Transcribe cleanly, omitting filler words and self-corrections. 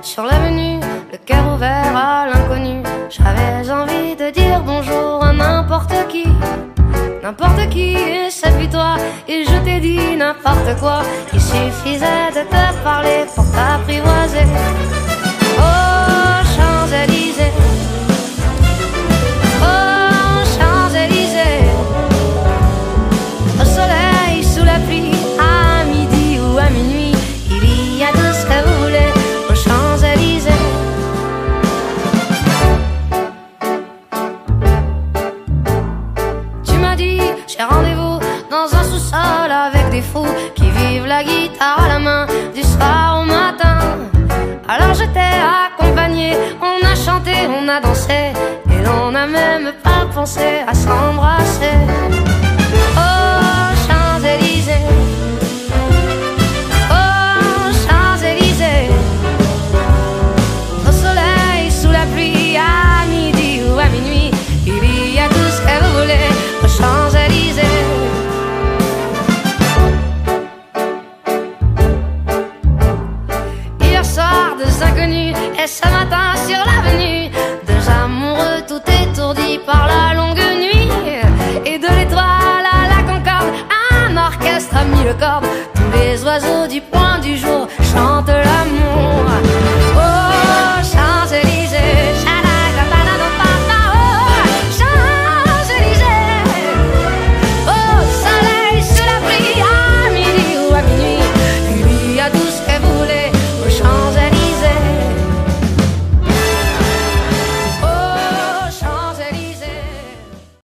sur l'avenue, le cœur ouvert à l'inconnu. J'avais envie de dire bonjour à n'importe qui, et c'est puis toi. Et je t'ai dit n'importe quoi. Il suffisait de te parler pour t'apprivoiser. Oh Champs-Élysées, oh Champs-Élysées, au soleil, sous la pluie, à midi ou à minuit, il y a tout ce que vous voulez aux Champs-Élysées. Tu m'as dit j'ai rendez-vous dans un sous-sol avec des fous qui vivent la guitare à la main du soir au matin. Alors je t'ai accompagné, on a chanté, on a dansé, et l'on n'a même pas pensé à s'embrasser. Oh Champs-Élysées, oh Champs-Élysées, au soleil, sous la pluie, à midi ou à minuit, il y a tout ce que vous voulez aux Champs-Élysées. Hier soir, deux inconnus, et ce matin sur l'avenue, deux amoureux tout étourdis par la longue nuit. Et de l'étoile à la Concorde, un orchestre a mis le cordes, tous les oiseaux du point